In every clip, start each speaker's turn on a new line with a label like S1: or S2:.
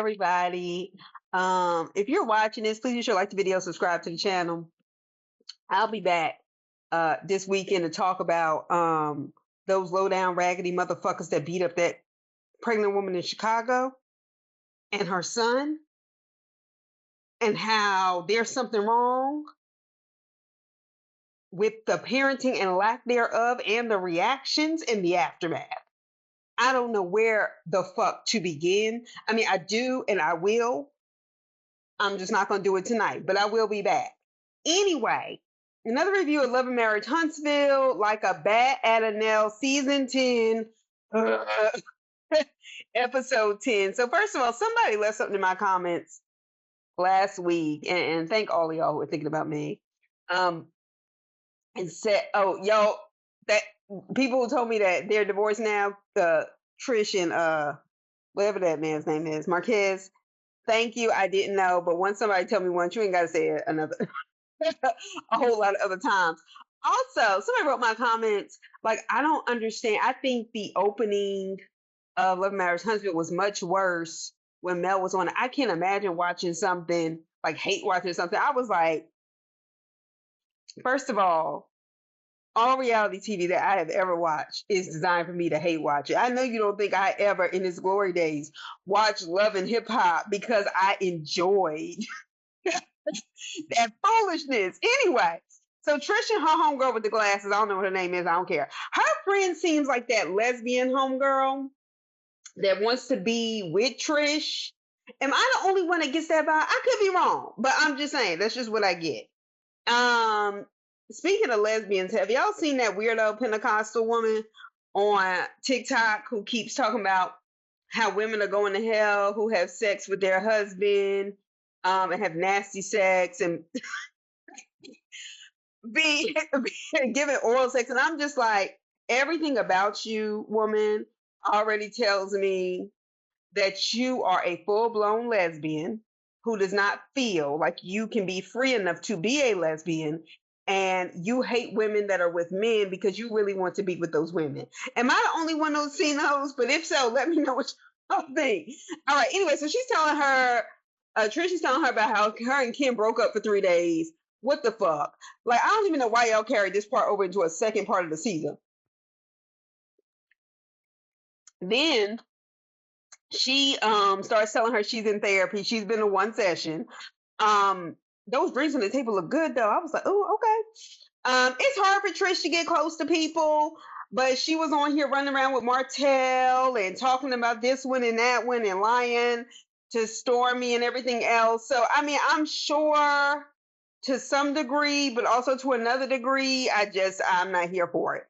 S1: everybody. If you're watching this, please be sure to like the video, subscribe to the channel. I'll be back this weekend to talk about those low down raggedy motherfuckers that beat up that pregnant woman in Chicago and her son, and how there's something wrong with the parenting and lack thereof and the reactions in the aftermath. I don't know where the fuck to begin. I mean, I do and I will. I'm just not going to do it tonight, but I will be back. Anyway, another review of Love and Marriage Huntsville, like a bat at a Nell, season 10, episode 10. So first of all, somebody left something in my comments last week, and thank all of y'all who are thinking about me. And said, oh, y'all, that people who told me that they're divorced now, Trish and whatever that man's name is, Marquez. Thank you. I didn't know, but once somebody tell me once, you ain't got to say it another a whole lot of other times. Also, somebody wrote my comments like, I don't understand. I think the opening of Love and Marriage Huntsville was much worse when Mel was on it. I can't imagine watching something like hate watching something. I was like, first of all reality TV that I have ever watched is designed for me to hate watch it. I know you don't think I ever, in its glory days, watched Love and Hip Hop because I enjoyed that foolishness. Anyway, so Trish and her homegirl with the glasses, I don't know what her name is, I don't care. Her friend seems like that lesbian homegirl that wants to be with Trish. Am I the only one that gets that vibe? I could be wrong, but I'm just saying, that's just what I get. Speaking of lesbians, have y'all seen that weirdo Pentecostal woman on TikTok who keeps talking about how women are going to hell who have sex with their husband, and have nasty sex and be given oral sex? And I'm just like, everything about you, woman, already tells me that you are a full-blown lesbian who does not feel like you can be free enough to be a lesbian, and you hate women that are with men because you really want to be with those women. Am I the only one who's seen those? But if so, let me know what y'all think. All right, anyway, so she's telling her, Trish is telling her about how her and Kim broke up for 3 days. What the fuck? Like, I don't even know why y'all carried this part over into a second part of the season. Then she starts telling her she's in therapy. She's been to one session. Those drinks on the table look good though. I was like, oh, okay. It's hard for Trish to get close to people, but she was on here running around with Martell and talking about this one and that one and lying to Stormy and everything else. So I mean, I'm sure to some degree, but also to another degree, I'm not here for it.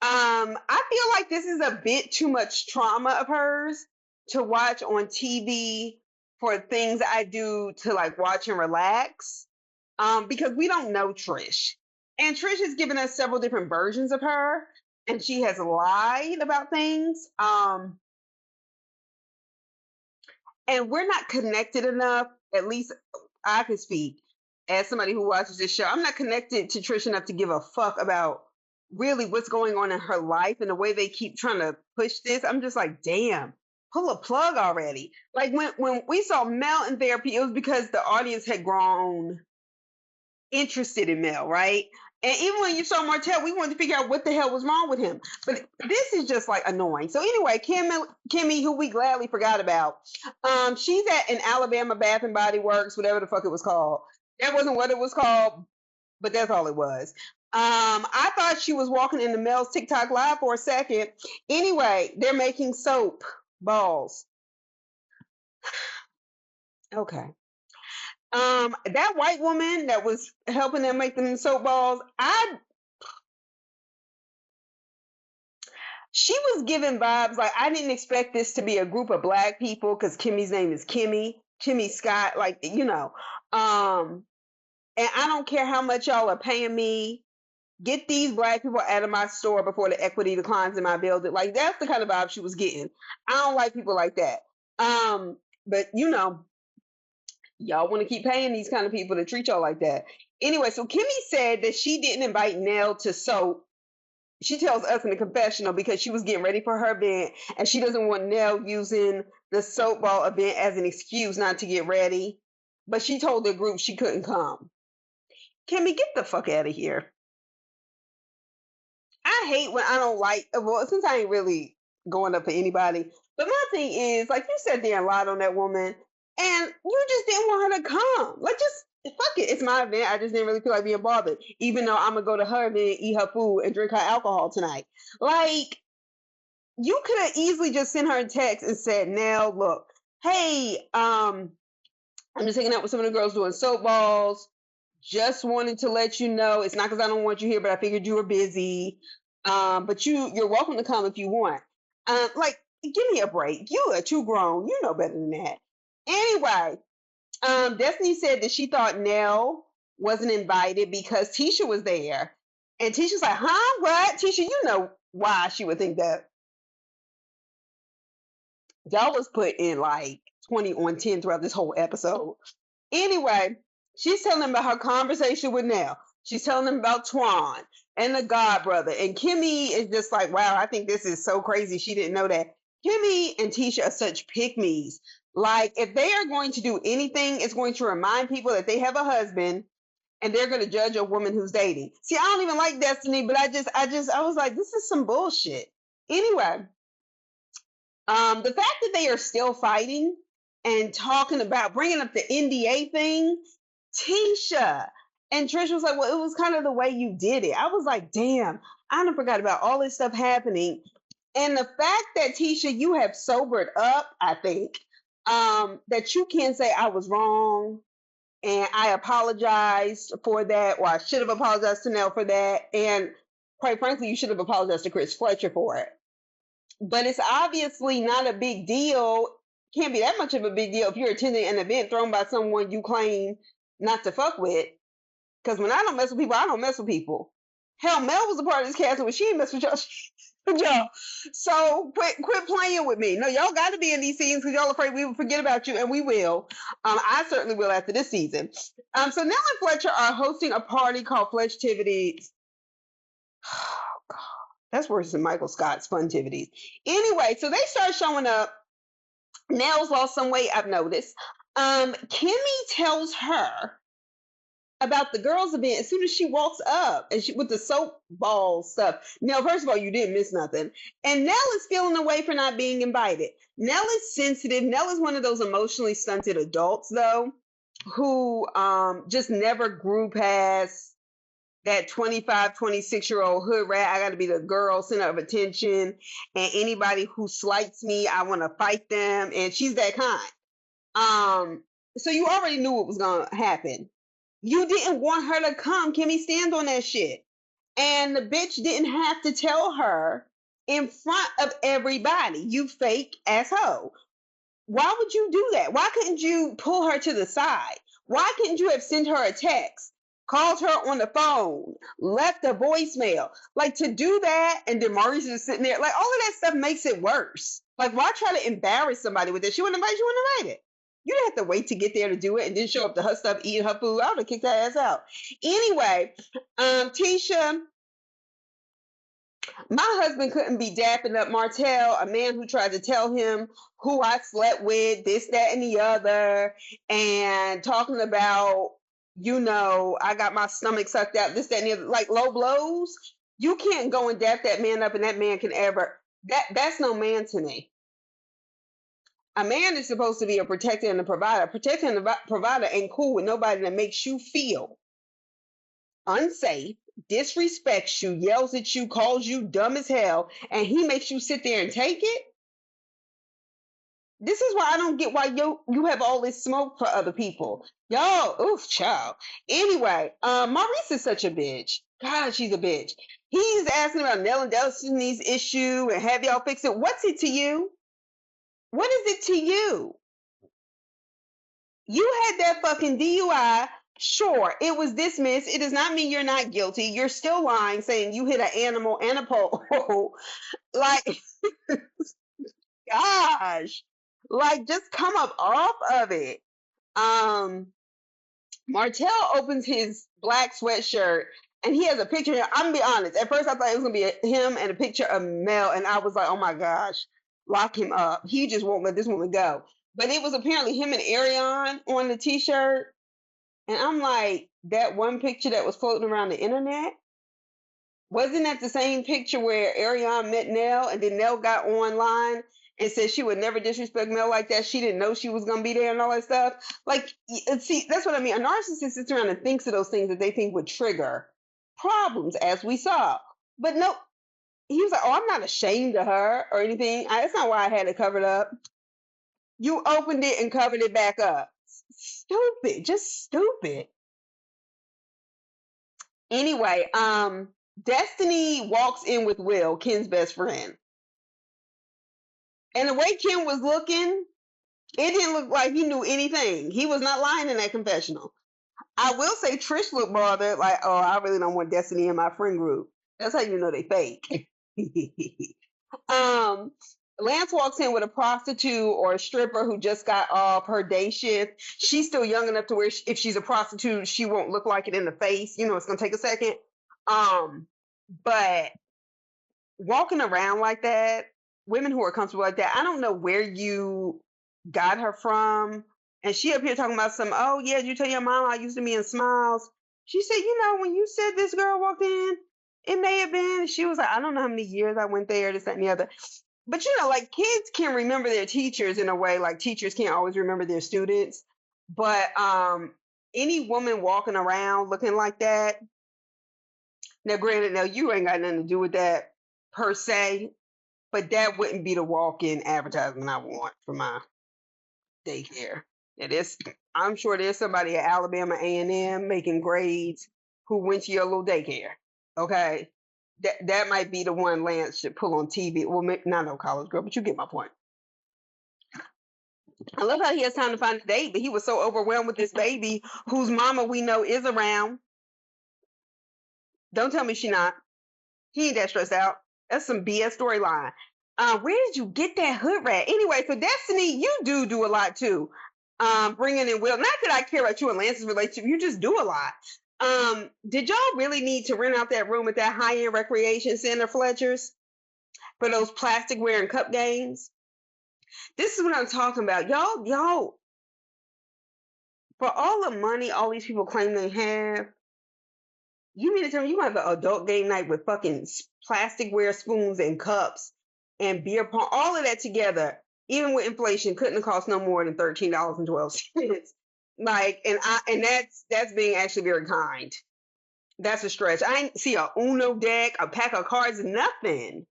S1: I feel like this is a bit too much trauma of hers to watch on TV for things I do to like watch and relax, because we don't know Trish. And Trish has given us several different versions of her, and she has lied about things. And we're not connected enough, at least I can speak as somebody who watches this show. I'm not connected to Trish enough to give a fuck about really what's going on in her life, and the way they keep trying to push this. I'm just like, damn, pull a plug already. Like when we saw Mel in therapy, it was because the audience had grown interested in Mel, right? And even when you saw Martell, we wanted to figure out what the hell was wrong with him. But this is just like annoying. So anyway, Kimmy, who we gladly forgot about, she's at an Alabama Bath and Body Works, whatever the fuck it was called. That wasn't what it was called, but that's all it was. I thought she was walking into Mel's TikTok live for a second. Anyway, they're making soap balls. Okay. That white woman that was helping them make them soap balls, she was giving vibes like I didn't expect this to be a group of black people, because Kimmy's name is Kimmy Scott, like, you know. And I don't care how much y'all are paying me. Get these black people out of my store before the equity declines in my building. Like, that's the kind of vibe she was getting. I don't like people like that. But you know, y'all want to keep paying these kind of people to treat y'all like that. Anyway, so Kimmy said that she didn't invite Nell to soap. She tells us in the confessional because she was getting ready for her event and she doesn't want Nell using the softball event as an excuse not to get ready, but she told the group she couldn't come. Kimmy, get the fuck out of here. I hate when I don't like, well, since I ain't really going up for anybody, but my thing is, like, you sat there and lied on that woman, and you just didn't want her to come. Like, just fuck it. It's my event. I just didn't really feel like being bothered, even though I'm gonna go to her event, eat her food, and drink her alcohol tonight. Like, you could have easily just sent her a text and said, Nell, look, hey, I'm just hanging out with some of the girls doing softballs. Just wanted to let you know it's not because I don't want you here, but I figured you were busy. But you're welcome to come if you want. Like, give me a break. You are too grown. You know better than that. Anyway, Destiny said that she thought Nell wasn't invited because Tisha was there. And Tisha's like, huh? What? Tisha, you know why she would think that. Y'all was put in like 20 on 10 throughout this whole episode. Anyway, she's telling them about her conversation with Nell. She's telling them about Twan and the God brother. And Kimmy is just like, wow, I think this is so crazy. She didn't know that. Kimmy and Tisha are such pick-me's. Like, if they are going to do anything, it's going to remind people that they have a husband and they're going to judge a woman who's dating. See, I don't even like Destiny, but I was like, this is some bullshit. Anyway, the fact that they are still fighting and talking about bringing up the NDA thing, Tisha and Trish was like, well, it was kind of the way you did it. I was like, damn, I done forgot about all this stuff happening. And the fact that Tisha, you have sobered up, I think, that you can say I was wrong and I apologized for that, or I should have apologized to Nell for that. And quite frankly, you should have apologized to Chris Fletcher for it. But it's obviously not a big deal. Can't be that much of a big deal if you're attending an event thrown by someone you claim not to fuck with. Because when I don't mess with people, I don't mess with people. Hell, Mel was a part of this cast, but she didn't mess with y'all. So quit playing with me. No, y'all got to be in these scenes because y'all afraid we will forget about you, and we will. I certainly will after this season. So Nell and Fletcher are hosting a party called Fletchivities. Oh, God. That's worse than Michael Scott's Funtivities. Anyway, so they start showing up. Nell's lost some weight, I've noticed. Kimmy tells her about the girls' event as soon as she walks up and with the soap ball stuff. Nell, first of all, you didn't miss nothing. And Nell is feeling away for not being invited. Nell is sensitive. Nell is one of those emotionally stunted adults, though, who just never grew past that 25, 26-year-old hood rat. I got to be the girl center of attention. And anybody who slights me, I want to fight them. And she's that kind. So you already knew what was going to happen. You didn't want her to come. Kimmy, stand on that shit. And the bitch didn't have to tell her in front of everybody. You fake asshole. Why would you do that? Why couldn't you pull her to the side? Why couldn't you have sent her a text? Called her on the phone, left a voicemail. Like, to do that, and then Maurice is sitting there, like, all of that stuff makes it worse. Like, why try to embarrass somebody with this? She wouldn't invite you, wouldn't invite it. You didn't have to wait to get there to do it and then show up to her stuff, eating her food. I would have kicked her ass out. Anyway, Tisha, my husband couldn't be dapping up Martell, a man who tried to tell him who I slept with, this, that, and the other, and talking about, you know, I got my stomach sucked out, this, that, and the other, like low blows. You can't go and dap that man up and that man can ever, that's no man to me. A man is supposed to be a protector and a provider. Protector and a provider ain't cool with nobody that makes you feel unsafe, disrespects you, yells at you, calls you dumb as hell, and he makes you sit there and take it. This is why I don't get why you have all this smoke for other people. Y'all, oof, child. Anyway, Maurice is such a bitch. God, she's a bitch. He's asking about Nell and Destiny's issue and have y'all fix it. What's it to you? What is it to you? You had that fucking DUI. Sure, it was dismissed. It does not mean you're not guilty. You're still lying, saying you hit an animal and a pole. Like, gosh. Like, just come up off of it. Martell opens his black sweatshirt and he has a picture here. I'm gonna be honest. At first I thought it was gonna be him and a picture of Mel, and I was like, oh my gosh. lock him up. He just won't let this woman go. But it was apparently him and Ariane on the t-shirt. And I'm like, that one picture that was floating around the internet, wasn't that the same picture where Ariane met Nell and then Nell got online and said she would never disrespect Mel like that? She didn't know she was going to be there and all that stuff. Like, see, that's what I mean. A narcissist sits around and thinks of those things that they think would trigger problems, as we saw. But no, he was like, oh, I'm not ashamed of her or anything. That's not why I had it covered up. You opened it and covered it back up. Stupid, just stupid. Anyway, Destiny walks in with Will, Ken's best friend. And the way Ken was looking, it didn't look like he knew anything. He was not lying in that confessional. I will say Trish looked bothered, like, oh, I really don't want Destiny in my friend group. That's how you know they fake. Lance walks in with a prostitute or a stripper who just got off her day shift. She's still young enough to where if she's a prostitute, she won't look like it in the face. You know, it's going to take a second. But walking around like that, women who are comfortable like that, I don't know where you got her from. And she up here talking about some, oh, yeah, did you tell your mom I used to be in Smiles? She said, you know, when you said this girl walked in, it may have been. She was like, I don't know how many years I went there, this, that, and the other. But, you know, like kids can remember their teachers in a way, like teachers can't always remember their students. But any woman walking around looking like that, now, granted, now you ain't got nothing to do with that per se, but that wouldn't be the walk-in advertisement I want for my daycare. I'm sure there's somebody at Alabama A&M making grades who went to your little daycare. Okay, that might be the one Lance should pull on TV. Well, not no college girl, but you get my point. I love how he has time to find a date, but he was so overwhelmed with this baby whose mama we know is around. Don't tell me she not. He ain't that stressed out. That's some BS storyline. Where did you get that hood rat? Anyway, so Destiny, you do a lot too. Bringing in Will. Not that I care about you and Lance's relationship. You just do a lot. Did y'all really need to rent out that room at that high-end recreation center, Fletcher's, for those plastic wearing cup games? This is what I'm talking about. Y'all, for all the money all these people claim they have, you mean to tell me you have an adult game night with fucking plasticware spoons and cups and beer pong, all of that together, even with inflation, couldn't have cost no more than $13.12. Like, and that's being actually very kind. That's a stretch. I ain't see a Uno deck, a pack of cards, nothing.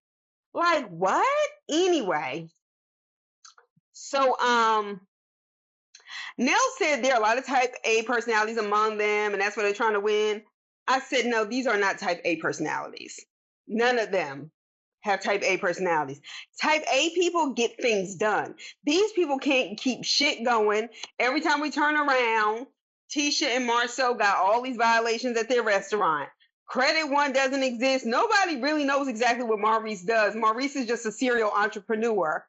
S1: Like, what? Anyway, so Nell said there are a lot of type A personalities among them, and that's why they're trying to win. I said, no, these are not type A personalities. None of them have type A personalities. Type A people get things done. These people can't keep shit going. Every time we turn around, Tisha and Marceau got all these violations at their restaurant. Credit One doesn't exist. Nobody really knows exactly what Maurice does. Maurice is just a serial entrepreneur.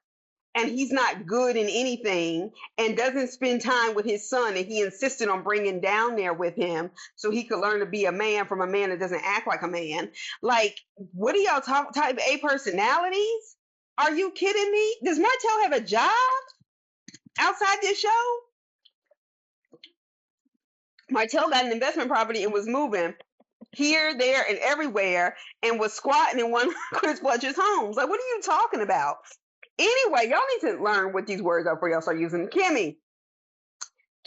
S1: And he's not good in anything and doesn't spend time with his son. And he insisted on bringing down there with him so he could learn to be a man from a man that doesn't act like a man. Like, what are y'all type A personalities? Are you kidding me? Does Martell have a job outside this show? Martell got an investment property and was moving here, there, and everywhere and was squatting in one of Chris Fletcher's homes. Like, what are you talking about? Anyway, y'all need to learn what these words are before y'all start using them. Kimmy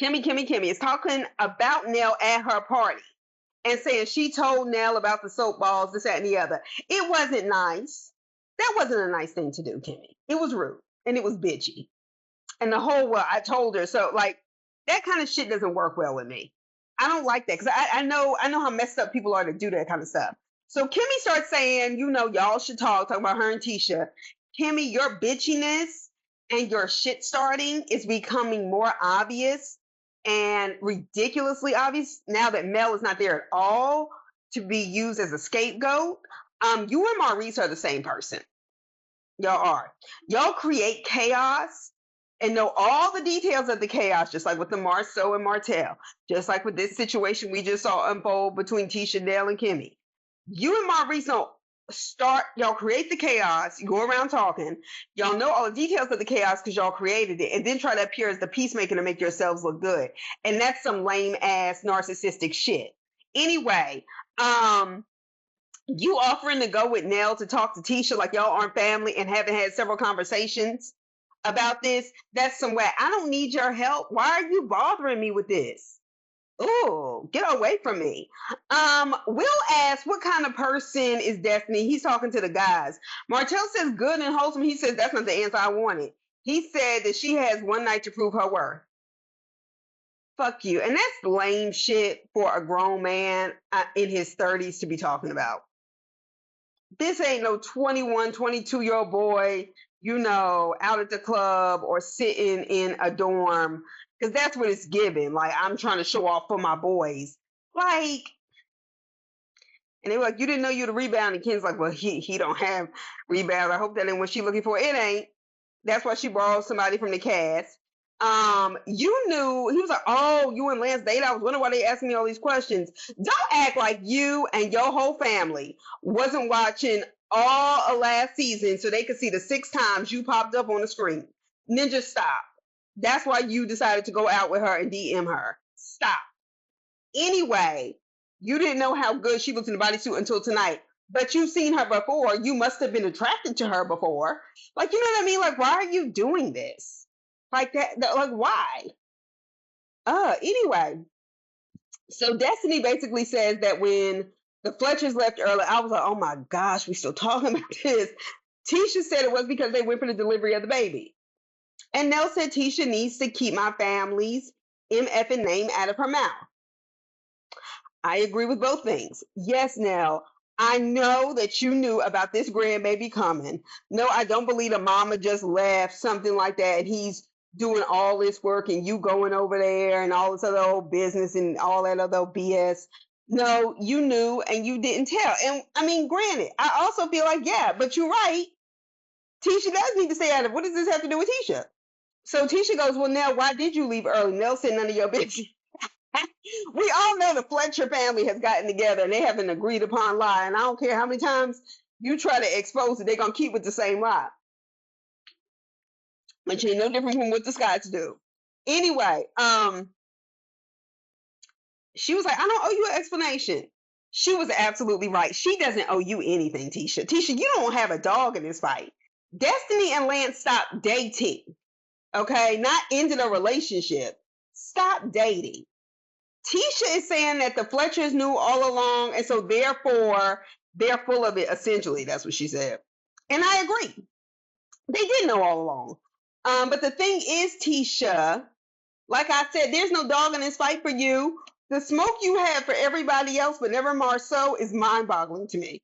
S1: is talking about Nell at her party and saying she told Nell about the soap balls, this, that, and the other. It wasn't nice. That wasn't a nice thing to do, Kimmy. It was rude and it was bitchy. And the whole, well, I told her. So, like, that kind of shit doesn't work well with me. I don't like that because I know how messed up people are to do that kind of stuff. So Kimmy starts saying, you know, y'all should talking about her and Tisha. Kimmy, your bitchiness and your shit starting is becoming more obvious and ridiculously obvious now that Mel is not there at all to be used as a scapegoat. You and Maurice are the same person. Y'all are. Y'all create chaos and know all the details of the chaos, just like with the Marceau and Martell, just like with this situation we just saw unfold between Tisha, Nell, and Kimmy. You and Maurice know y'all create the chaos, you go around talking, y'all know all the details of the chaos because y'all created it, and then try to appear as the peacemaker to make yourselves look good. And that's some lame ass narcissistic shit. Anyway, you offering to go with Nell to talk to Tisha like y'all aren't family and haven't had several conversations about this, that's some way. I don't need your help. Why are you bothering me with this? Oh, get away from me. Will asks, what kind of person is Destiny? He's talking to the guys. Martell says good and wholesome. He says that's not the answer I wanted. He said that she has one night to prove her worth. Fuck you. And that's lame shit for a grown man in his 30s to be talking about. This ain't no 21, 22-year-old boy, out at the club or sitting in a dorm, because that's what it's giving. Like, I'm trying to show off for my boys. Like, and they were like, you didn't know you had a rebound. And Ken's like, well, he don't have rebounds. I hope that ain't what she's looking for. It ain't. That's why she borrowed somebody from the cast. You knew. He was like, oh, you and Lance date. I was wondering why they asked me all these questions. Don't act like you and your whole family wasn't watching all of last season so they could see the 6 times you popped up on the screen. Ninja, stop. That's why you decided to go out with her and DM her. Stop. Anyway, you didn't know how good she looked in the bodysuit until tonight, but you've seen her before. You must have been attracted to her before. Like, you know what I mean? Like, why are you doing this? Like that, like why? Anyway, so Destiny basically says that when the Fletchers left early, I was like, oh my gosh, we still talking about this. Tisha said it was because they went for the delivery of the baby. And Nell said Tisha needs to keep my family's MFing name out of her mouth. I agree with both things. Yes, Nell, I know that you knew about this grandbaby coming. No, I don't believe the mama just left, something like that, and he's doing all this work and you going over there and all this other old business and all that other BS. No, you knew and you didn't tell. And I mean, granted, I also feel like, yeah, but you're right. Tisha does need to stay out of it. What does this have to do with Tisha? So Tisha goes, well, Nell, why did you leave early? Nell said, none of your business. We all know the Fletcher family has gotten together and they have an agreed upon lie. And I don't care how many times you try to expose it, they're going to keep with the same lie. Which ain't no different from what the Scots do. Anyway, she was like, I don't owe you an explanation. She was absolutely right. She doesn't owe you anything, Tisha. Tisha, you don't have a dog in this fight. Destiny and Lance stopped dating. Okay? Not ended a relationship. Stop dating. Tisha is saying that the Fletchers knew all along, and so therefore they're full of it, essentially. That's what she said. And I agree. They did know all along. But the thing is, Tisha, like I said, there's no dog in this fight for you. The smoke you have for everybody else, but never Marceau, is mind-boggling to me.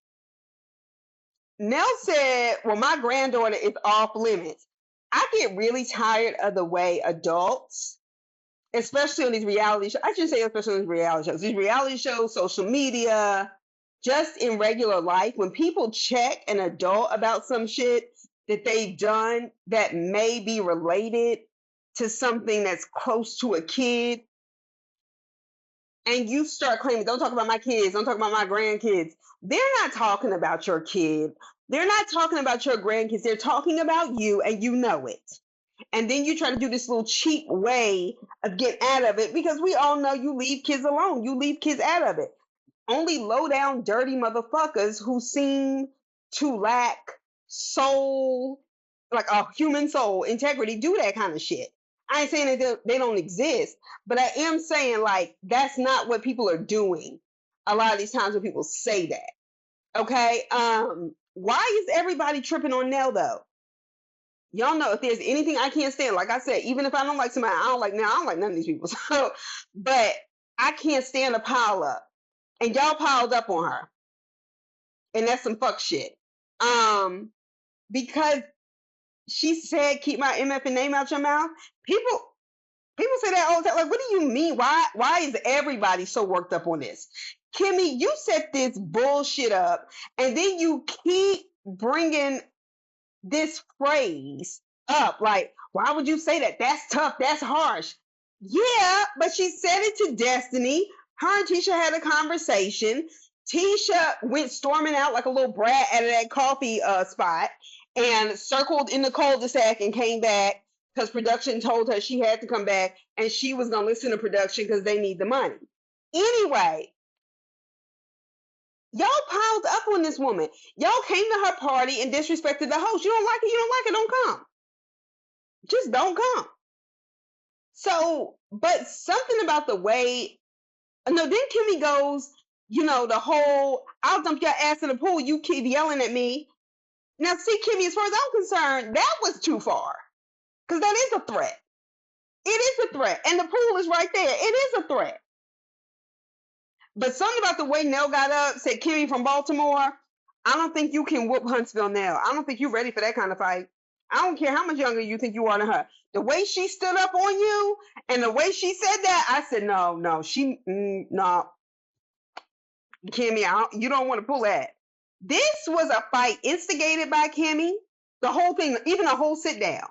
S1: Nell said, well, my granddaughter is off limits. I get really tired of the way adults, especially on these reality shows, I shouldn't say especially on these reality shows, social media, just in regular life, when people check an adult about some shit that they've done that may be related to something that's close to a kid, and you start claiming, don't talk about my kids, don't talk about my grandkids. They're not talking about your kid. They're not talking about your grandkids. They're talking about you, and you know it. And then you try to do this little cheap way of getting out of it, because we all know you leave kids alone. You leave kids out of it. Only low down, dirty motherfuckers who seem to lack soul, like a human soul, integrity, do that kind of shit. I ain't saying that they don't exist, but I am saying, like, that's not what people are doing a lot of these times when people say that. Okay? Why is everybody tripping on Nell, though? Y'all know if there's anything I can't stand, like I said, even if I don't like somebody, I don't like Nell, I don't like none of these people. So, but I can't stand a pile up. And y'all piled up on her. And that's some fuck shit. Because she said, keep my MF name out your mouth. People say that all the time. Like, what do you mean? Why is everybody so worked up on this? Kimmy, you set this bullshit up, and then you keep bringing this phrase up. Like, why would you say that? That's tough. That's harsh. Yeah, but she said it to Destiny. Her and Tisha had a conversation. Tisha went storming out like a little brat out of that coffee spot and circled in the cul-de-sac and came back because production told her she had to come back and she was going to listen to production because they need the money. Anyway, y'all piled up on this woman. Y'all came to her party and disrespected the host. You don't like it, you don't like it, don't come. Just don't come. So, but something about the way, no, then Kimmy goes, you know, the whole, I'll dump your ass in the pool, you keep yelling at me. Now, see, Kimmy, as far as I'm concerned, that was too far. Because that is a threat. It is a threat. And the pool is right there. It is a threat. But something about the way Nell got up, said, Kimmy from Baltimore, I don't think you can whoop Huntsville Nell. I don't think you're ready for that kind of fight. I don't care how much younger you think you are than her. The way she stood up on you and the way she said that, I said, no, no. Kimmy, you don't want to pull that. This was a fight instigated by Kimmy. The whole thing, even the whole sit down.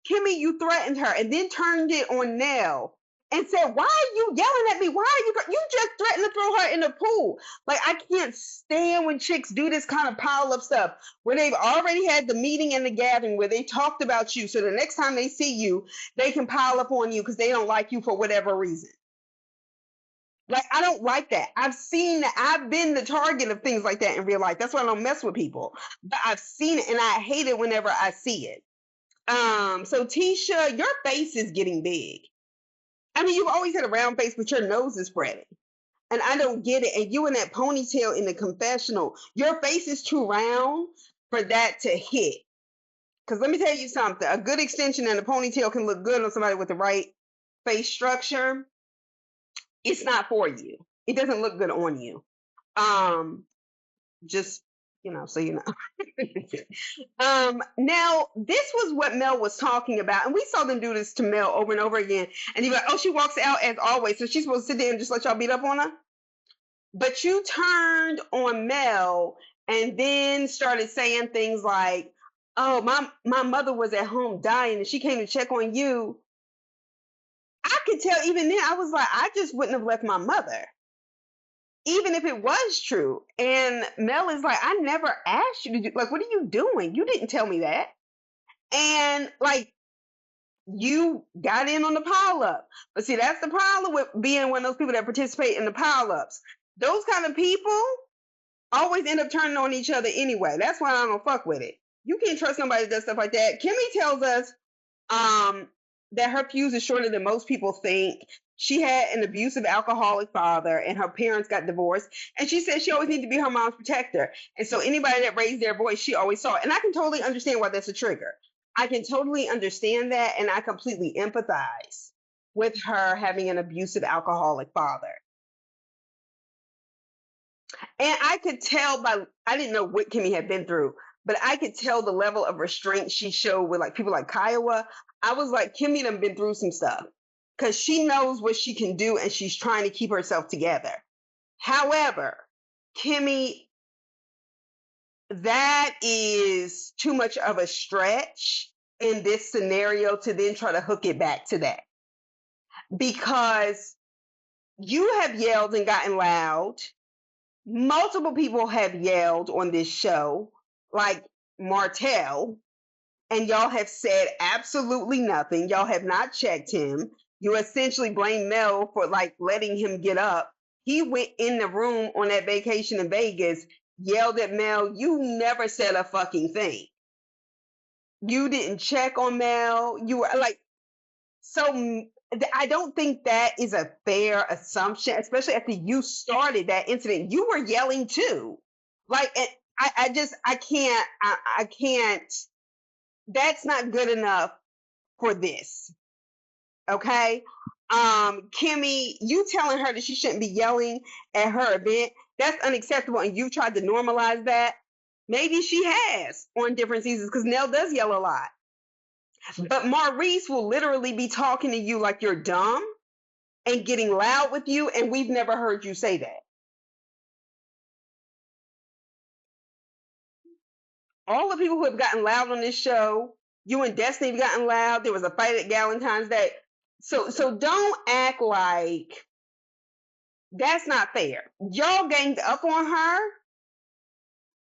S1: Kimmy, you threatened her and then turned it on Nell and said, why are you yelling at me? Why are you just threatened to throw her in the pool? Like, I can't stand when chicks do this kind of pile up stuff where they've already had the meeting and the gathering where they talked about you. So the next time they see you, they can pile up on you because they don't like you for whatever reason. Like, I don't like that. I've been the target of things like that in real life. That's why I don't mess with people. But I've seen it and I hate it whenever I see it. So Tisha, your face is getting big. I mean, you've always had a round face, but your nose is spreading. And I don't get it. And you in that ponytail in the confessional, your face is too round for that to hit. Because let me tell you something. A good extension and a ponytail can look good on somebody with the right face structure. It's not for you. It doesn't look good on you. Just, you know, so you know. Now, this was what Mel was talking about. And we saw them do this to Mel over and over again. And you're like, oh, she walks out as always. So she's supposed to sit there and just let y'all beat up on her? But you turned on Mel and then started saying things like, oh, my mother was at home dying and she came to check on you. I could tell even then, I was like, I just wouldn't have left my mother, even if it was true. And Mel is like, I never asked you to do, like, what are you doing? You didn't tell me that. And like, you got in on the pile up. But see, that's the problem with being one of those people that participate in the pile ups. Those kind of people always end up turning on each other anyway. That's why I don't fuck with it. You can't trust somebody that does stuff like that. Kimmy tells us, that her fuse is shorter than most people think. She had an abusive alcoholic father and her parents got divorced. And she said she always needed to be her mom's protector. And so anybody that raised their voice, she always saw it. And I can totally understand why that's a trigger. I can totally understand that. And I completely empathize with her having an abusive alcoholic father. And I could tell I didn't know what Kimmy had been through, but I could tell the level of restraint she showed with like people like Kiowa. I was like, Kimmy done been through some stuff because she knows what she can do and she's trying to keep herself together. However, Kimmy, that is too much of a stretch in this scenario to then try to hook it back to that. Because you have yelled and gotten loud. Multiple people have yelled on this show, like Martell, and y'all have said absolutely nothing. Y'all have not checked him. You essentially blame Mel for like letting him get up. He went in the room on that vacation in Vegas, yelled at Mel. You never said a fucking thing. You didn't check on Mel. You were like, so I don't think that is a fair assumption, especially after you started that incident. You were yelling too. Like, I can't. That's not good enough for this. Okay? Kimmy, you telling her that she shouldn't be yelling at her event, that's unacceptable. And you tried to normalize that. Maybe she has on different seasons because Nell does yell a lot. But Maurice will literally be talking to you like you're dumb and getting loud with you, and we've never heard you say that. All the people who have gotten loud on this show, you and Destiny have gotten loud. There was a fight at Galentine's Day. So don't act like That's not fair. Y'all ganged up on her,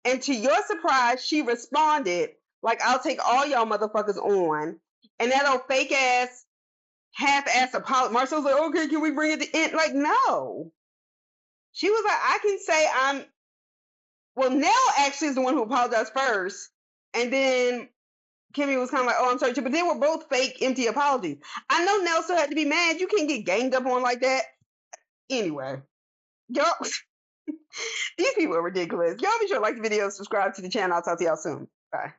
S1: and to your surprise, she responded like, I'll take all y'all motherfuckers on. And that old fake ass, half ass apology. Marcel's like, okay, can we bring it to end? Like, no. She was like, I can say I'm. Well, Nell actually is the one who apologized first. And then Kimmy was kind of like, oh, I'm sorry, but they were both fake, empty apologies. I know Nell still had to be mad. You can't get ganged up on like that. Anyway, y'all, these people are ridiculous. Y'all be sure to like the video, subscribe to the channel. I'll talk to y'all soon. Bye.